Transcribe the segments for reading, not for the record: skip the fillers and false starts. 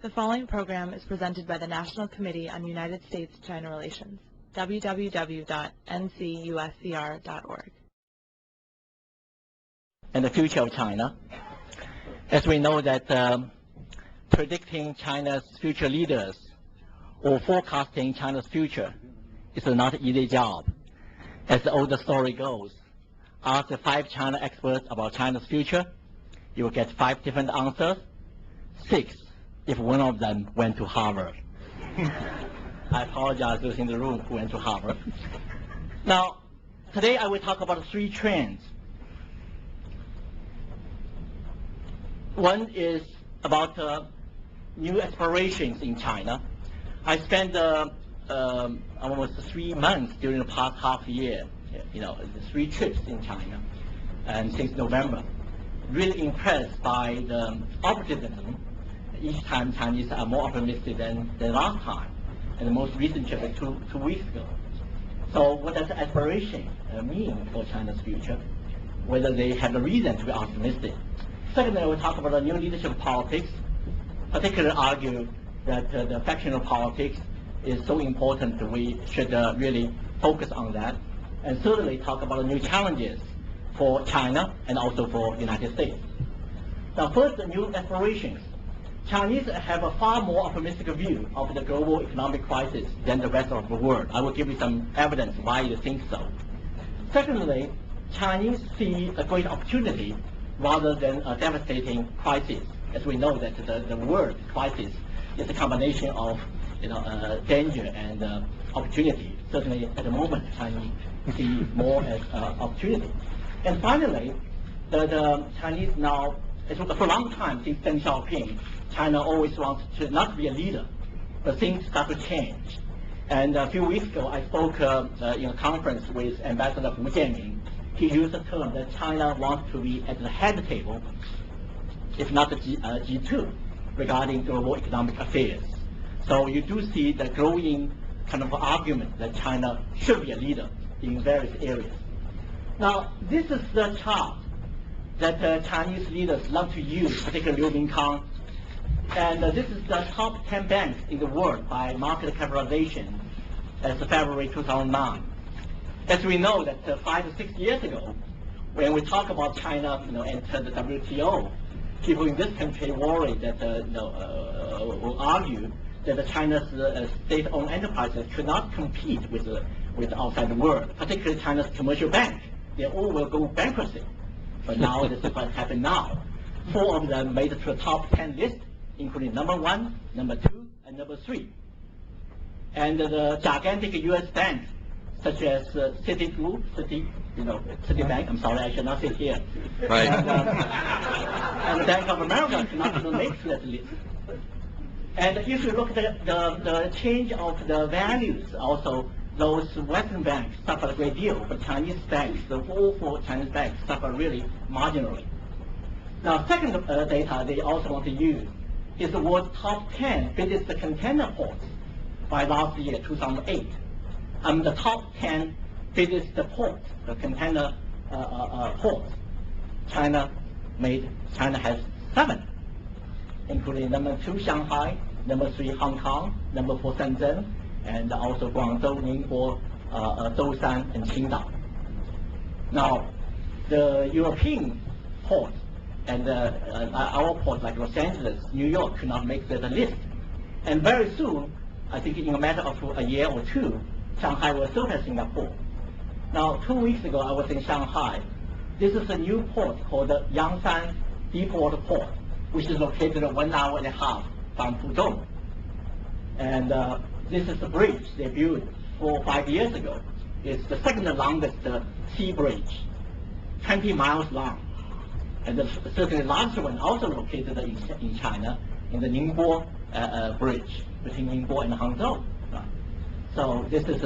The following program is presented by the National Committee on United States-China Relations, www.ncuscr.org. And the future of China. As we know that predicting China's future leaders or forecasting China's future is not an easy job. As the old story goes, ask the 5 China experts about China's future, you will get 5 different answers, 6 if one of them went to Harvard. I apologize to those in the room who went to Harvard. Now, today I will talk about 3 trends. One is about new explorations in China. I spent almost 3 months during the past half year, 3 trips in China, and since November. Really impressed by the optimism. Each time Chinese are more optimistic than last time, and the most recent trip was 2 weeks ago. So what does aspiration mean for China's future? Whether they have a reason to be optimistic. Secondly, I will talk about the new leadership politics, particularly argue that the factional politics is so important that we should really focus on that. And thirdly, talk about the new challenges for China and also for the United States. Now first, the new aspirations. Chinese have a far more optimistic view of the global economic crisis than the rest of the world. I will give you some evidence why they think so. Secondly, Chinese see a great opportunity rather than a devastating crisis. As we know that the world crisis is a combination of danger and opportunity. Certainly at the moment, Chinese see more as opportunity. And finally, the Chinese now, for a long time since Deng Xiaoping, China always wants to not be a leader, but things start to change. And a few weeks ago, I spoke in a conference with Ambassador Hu Jianming. He used the term that China wants to be at the head table, if not the G2, regarding global economic affairs. So you do see the growing kind of argument that China should be a leader in various areas. Now, this is the chart that Chinese leaders love to use, particularly Liu Mingkang. And this is the top 10 banks in the world by market capitalization as of February 2009. As we know that 5 or 6 years ago, when we talk about China, enter the WTO, people in this country worry that, will argue that China's state-owned enterprises could not compete with the outside the world, particularly China's commercial bank. They all will go bankruptcy. But now this is what happened now. 4 of them made it to the top 10 list, including number 1, number 2, and number 3. And the gigantic U.S. banks, such as Citibank, I'm sorry, I should not say here. Right. And the Bank of America cannot even make that list. And if you look at the change of the values, also those Western banks suffer a great deal, but Chinese banks, the all 4 Chinese banks, suffer really marginally. Now, second data they also want to use is the world's top 10 biggest container ports by last year, 2008. The top 10 biggest ports, the container ports, China has 7, including number 2 Shanghai, number 3 Hong Kong, number 4 Shenzhen, and also Guangzhou, Ningbo, Zhoushan, and Qingdao. Now, the European ports and our ports like Los Angeles, New York could not make the list. And very soon, I think in a matter of a year or 2, Shanghai will surpass Singapore. Now, 2 weeks ago, I was in Shanghai. This is a new port called the Yangsan Deepwater Port, which is located 1 hour and a half from Pudong. And this is a bridge they built 4 or 5 years ago. It's the second longest sea bridge, 20 miles long. And the certainly largest one also located in China, in the Ningbo bridge between Ningbo and Hangzhou. So this is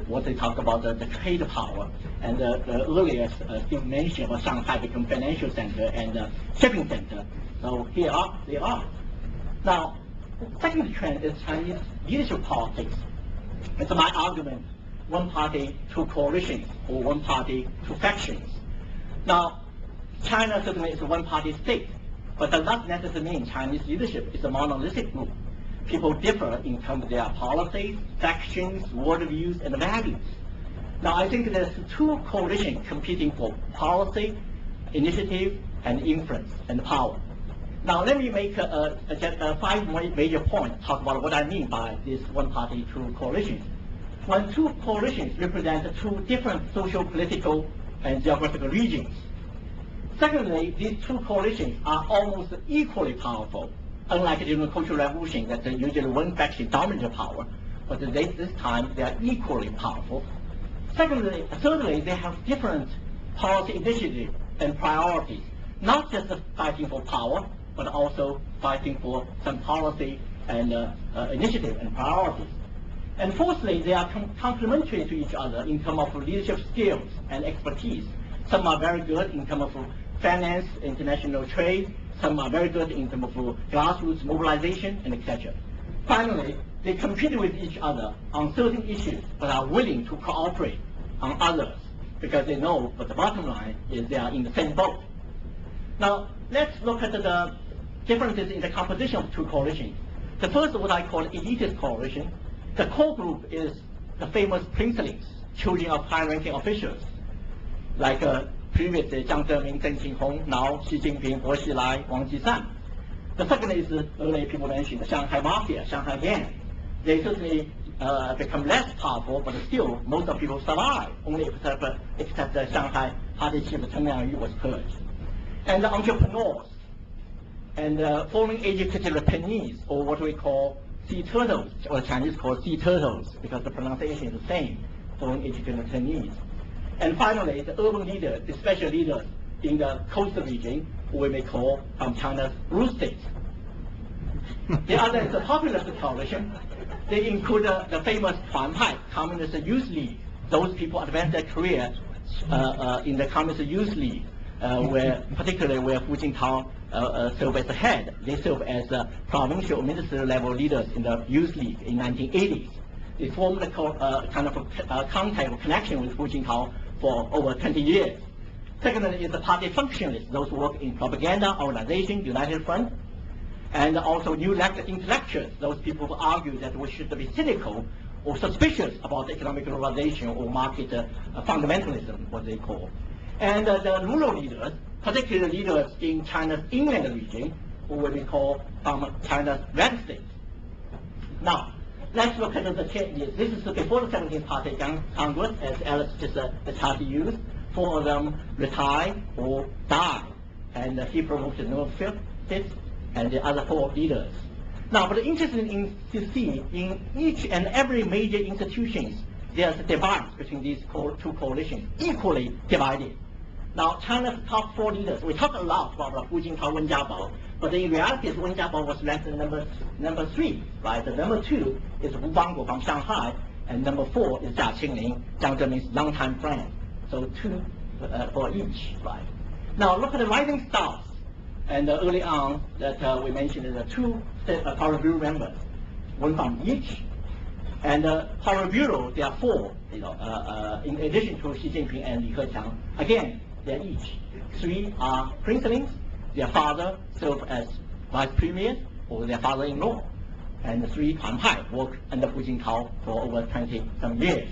what they talk about, the trade power. And the earlier Steve mentioned about Shanghai become financial center and shipping center. So here they are. Now, the second trend is Chinese leadership politics. It's my argument, 1 party, 2 coalitions, or 1 party, 2 factions. Now, China certainly is a 1-party state. but does not necessarily mean Chinese leadership is a monolithic group. People differ in terms of their policies, factions, worldviews, and values. Now, I think there's two coalitions competing for policy, initiative, and influence and power. Now, let me make five major points, talk about what I mean by this one-party, two coalitions. When two coalitions represent two different social, political, and geographical regions. Secondly, these two coalitions are almost equally powerful, unlike during the Cultural Revolution that usually one faction dominated power, but this time they are equally powerful. Thirdly, they have different policy initiatives and priorities, not just fighting for power, but also fighting for some policy and initiative and priorities. And fourthly, they are complementary to each other in terms of leadership skills and expertise. Some are very good in terms of finance, international trade. Some are very good in terms of grassroots mobilization, and etc. Finally, they compete with each other on certain issues, but are willing to cooperate on others because they know, but the bottom line is they are in the same boat. Now, let's look at the differences in the composition of two coalitions. The first, what I call elitist coalition. The core group is the famous princelings, children of high-ranking officials, like previously Jiang Zemin, Deng Qinghong, now Xi Jinping, Bo Xilai, Wang Jisan. The second is earlier people mentioned the Shanghai Mafia, Shanghai Gang. They certainly become less powerful, but still most of people survive, only except the Shanghai Party chief Cheng Li was purged. And the entrepreneurs and foreign educated Japanese, or what we call sea turtles, or Chinese call sea turtles, because the pronunciation is the same, foreign educated Chinese. And finally, the urban leaders, the special leaders in the coastal region, who we may call China's blue states. The other is the populist coalition. They include the famous Huanpai, Communist Youth League. Those people advance their career in the Communist Youth League, particularly where Hu Jintao served as the head. They served as provincial ministerial level leaders in the Youth League in 1980s. They formed a kind of a contact or connection with Hu Jintao for over 20 years. Secondly is the party functionalists, those who work in propaganda organization, United Front, and also new intellectuals, those people who argue that we should be cynical or suspicious about economic globalization or market fundamentalism, what they call. And the rural leaders, particularly leaders in China's inland region, who we call China's red states. Now, let's look at the changes. This is before the 17th Party Congress, as Alice just the chart used. 4 of them retired or died, and he promoted no fifth, and the other 4 leaders. Now, but interesting to see in each and every major institutions, there's a divide between these two coalitions, equally divided. Now, China's top 4 leaders, we talk a lot about Hu Jintao, Wen Jiabao, but in reality, Wen Jiabao was ranked number 3, right? The number 2 is Wu Bangguo from Shanghai, and number 4 is Jia Qingling, Jiang Zemin's longtime friend. So 2 for each, right? Now, look at the rising stars. And early on, that we mentioned the 2 Politburo members, 1 from each. And Politburo, there are 4, in addition to Xi Jinping and Li Keqiang. Again, they're each. 3 are princelings. Their father served as vice premier or their father-in-law. And 3 Huanpai worked under Hu Jintao for over 20-some years.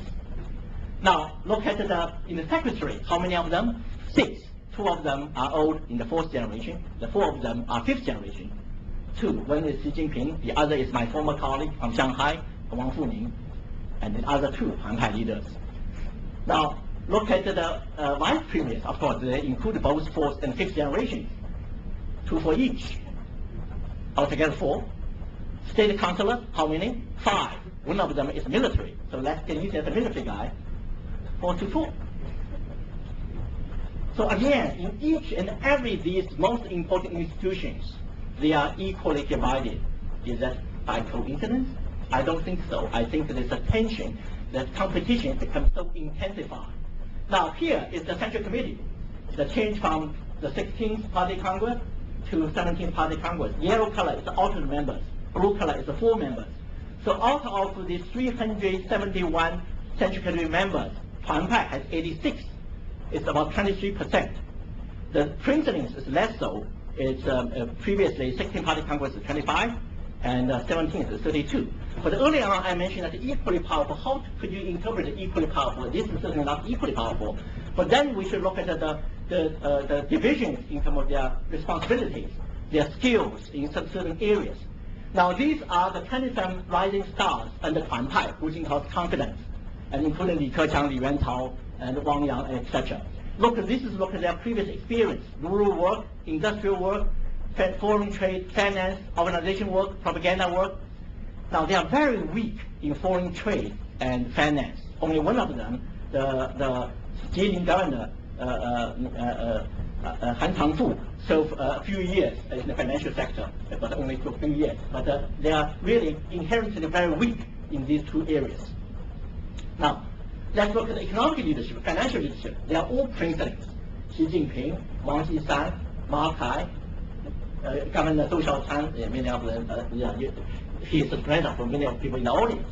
Now, look at in the secretary, how many of them? 6. 2 of them are old in the 4th generation. The 4 of them are 5th generation. 2, one is Xi Jinping, the other is my former colleague from Shanghai, Wang Funing, and the other 2 Huanpai leaders. Now, look at the vice premiers. Of course, they include both 4th and 5th generations. 2 for each. Altogether 4. State councillors, how many? 5. 1 of them is military. So let's get used as a military guy. 4 to 4. So again, in each and every these most important institutions, they are equally divided. Is that by coincidence? I don't think so. I think there's a tension, that competition becomes so intensified. Now here is the Central Committee. The change from the 16th Party Congress to 17th Party Congress. Yellow color is the alternate members. Blue color is the 4 members. So out of these 371 Central Committee members, Huanpai has 86. It's about 23%. The princelings is less so, It's previously 16-party Congress is 25, and 17 is 32. But earlier on, I mentioned that equally powerful. How could you interpret the equally powerful? This is certainly not equally powerful. But then we should look at the divisions in terms of their responsibilities, their skills in some certain areas. Now, these are the 27 rising stars under Tuan Pai, which includes confidence, and including Li Keqiang, Li Yuantao, and Wang Yang, etc. Look at their previous experience: rural work, industrial work, foreign trade, finance, organization work, propaganda work. Now, they are very weak in foreign trade and finance. Only one of them, the Jilin governor, Han Changfu, served a few years in the financial sector, but only for a few years. But they are really inherently very weak in these two areas. Now, let's look at the economic leadership, financial leadership. They are all princelings. Xi Jinping, Wang Qishan, Ma Kai, Governor Zhou Xiaocan, many of them, he is a friend of many of people in the audience.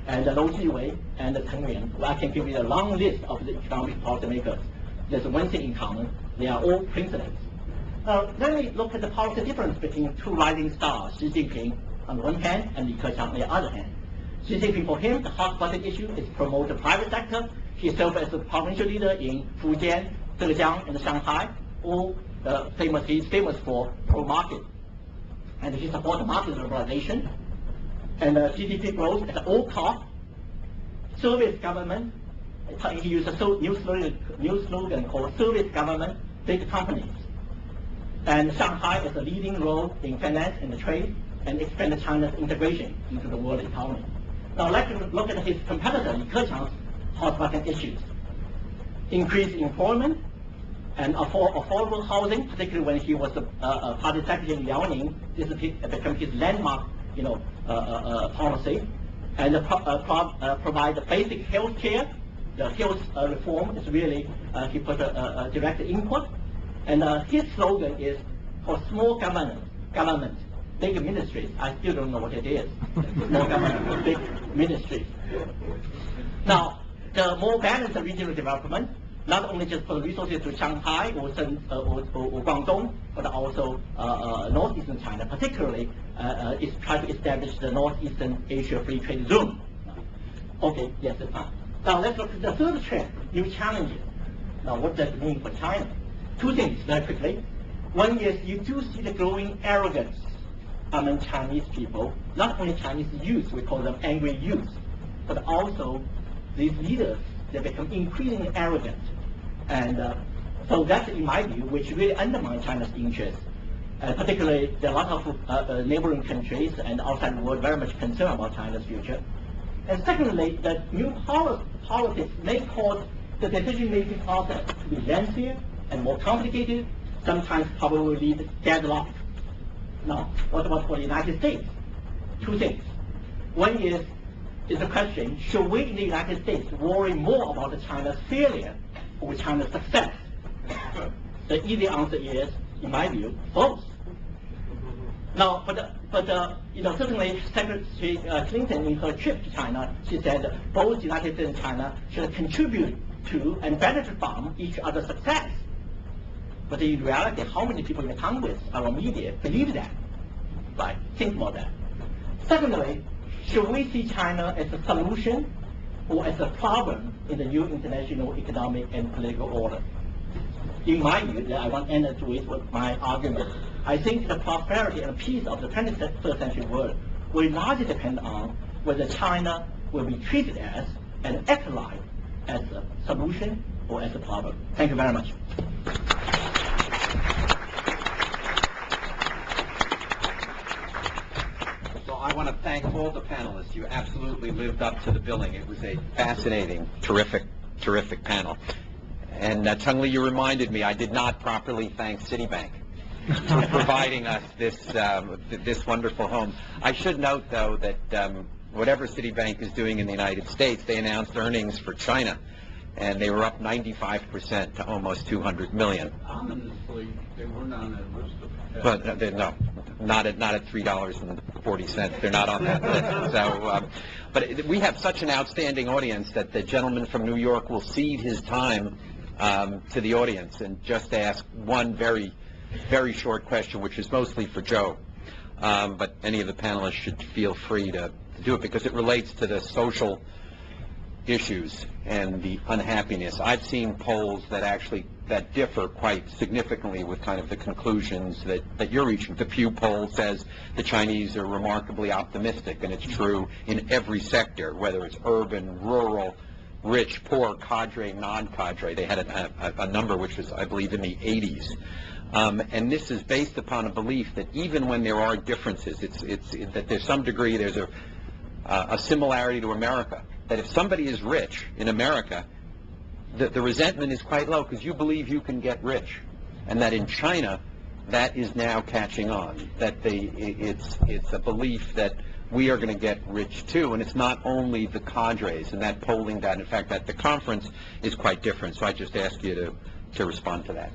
And Lou Jiwei and Cheng Li. I can give you a long list of the economic policymakers. There's one thing in common: they are all princelings. Let me look at the policy difference between two rising stars, Xi Jinping on the one hand and Li Keqiang on the other hand. Xi Jinping, for him, the hot button issue is promote the private sector. He served as a provincial leader in Fujian, Zhejiang, and Shanghai. All he's famous for pro-market, and he supports market liberalization and GDP growth at all costs. Service government. He used a new slogan called "Service government, big companies." And Shanghai is a leading role in finance and trade, and expand China's integration into the world economy. Now let's look at his competitor, Li Keqiang's hot button issues: increased employment and affordable housing, particularly when he was a party secretary in Liaoning. This became his landmark, policy, and provide basic health care. The health reform is really, he put a direct input. And his slogan is for small government, big ministries. I still don't know what it is. Small government, big ministries. Now, the more balanced regional development, not only just for the resources to Shanghai or Guangdong, but also northeastern China, particularly is trying to establish the Northeastern Asia Free Trade Zone. Okay, yes, that's fine. Now let's look at the third trend, new challenges. Now what does it mean for China? Two things very quickly. One is you do see the growing arrogance among Chinese people, not only Chinese youth, we call them angry youth, but also these leaders, they become increasingly arrogant. And so that's, in my view, which really undermines China's interests. Particularly, there are a lot of neighboring countries and outside the world very much concerned about China's future. And secondly, that new politics may cause the decision-making process to be lengthier and more complicated, sometimes probably lead to deadlock. Now, what about for the United States? Two things. One is the question, should we in the United States worry more about China's failure or China's success? The easy answer is, in my view, both. Now, certainly Secretary Clinton, in her trip to China, she said both the United States and China should contribute to and benefit from each other's success. But in reality, how many people in the Congress or media believe that? Right? Think about that. Secondly, should we see China as a solution or as a problem in the new international economic and political order? In my view, I want to end with my argument. I think the prosperity and peace of the 21st century world will largely depend on whether China will be treated as and act like as a solution or as a problem. Thank you very much. I want to thank all the panelists. You absolutely lived up to the billing. It was a fascinating, terrific panel. And Cheng Li, you reminded me I did not properly thank Citibank for providing us this wonderful home. I should note, though, that whatever Citibank is doing in the United States, they announced earnings for China, and they were up 95% to almost 200 million. Honestly, they were not on that list of... But no, not at $3.40. They're not on that list. So, but we have such an outstanding audience that the gentleman from New York will cede his time to the audience and just ask one very very short question, which is mostly for Joe. But any of the panelists should feel free to do it because it relates to the social issues and the unhappiness. I've seen polls that differ quite significantly with kind of the conclusions that you're reaching. The Pew poll says the Chinese are remarkably optimistic, and it's true in every sector, whether it's urban, rural, rich, poor, cadre, non-cadre. They had a number which was, I believe, in the 80s. And this is based upon a belief that even when there are differences, that there's some degree, there's a similarity to America, that if somebody is rich in America, the resentment is quite low because you believe you can get rich. And that in China, that is now catching on, that it's a belief that we are going to get rich too, and it's not only the cadres, and that polling that, in fact, that the conference is quite different. So I just ask you to respond to that.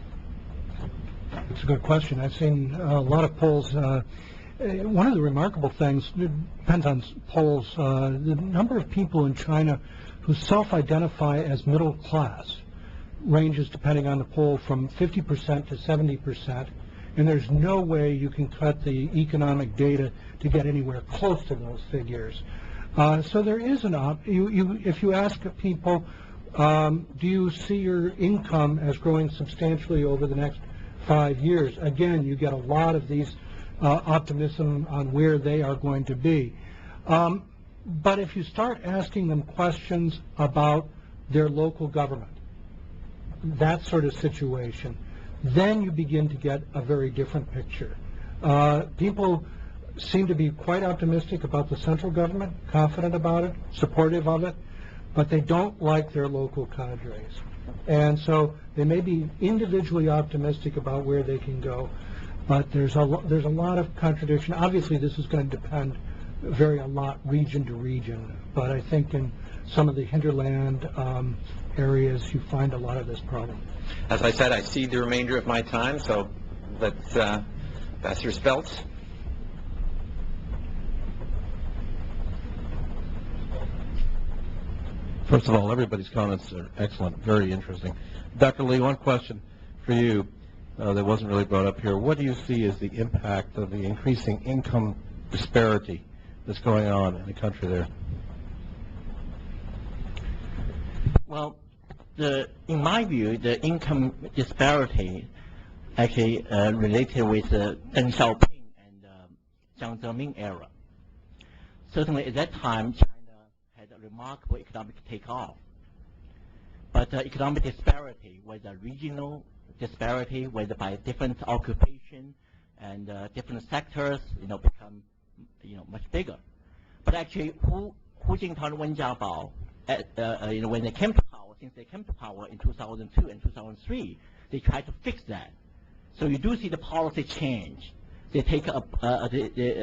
It's a good question. I've seen a lot of polls. One of the remarkable things, it depends on polls, the number of people in China who self-identify as middle class ranges, depending on the poll, from 50% to 70%. And there's no way you can cut the economic data to get anywhere close to those figures. So there is if you ask people, do you see your income as growing substantially over the next 5 years? Again, you get a lot of these optimism on where they are going to be. But if you start asking them questions about their local government, that sort of situation, then you begin to get a very different picture. People seem to be quite optimistic about the central government, confident about it, supportive of it, but they don't like their local cadres. And so they may be individually optimistic about where they can go, but there's a lot of contradiction. Obviously, this is going to depend a lot region to region, but I think in some of the hinterland areas you find a lot of this problem. As I said, I cede the remainder of my time, so let's pass your spells. First of all, everybody's comments are excellent, very interesting. Dr. Li, one question for you that wasn't really brought up here. What do you see as the impact of the increasing income disparity that's going on in the country there? Well, in my view, the income disparity actually related with the Deng Xiaoping and Jiang Zemin era. Certainly at that time, China had a remarkable economic takeoff. But economic disparity, whether regional disparity, whether by different occupation and different sectors, become much bigger. But actually, Hu Jintao and Wen Jiabao, when they came to power, since they came to power in 2002 and 2003, they tried to fix that. So you do see the policy change. They take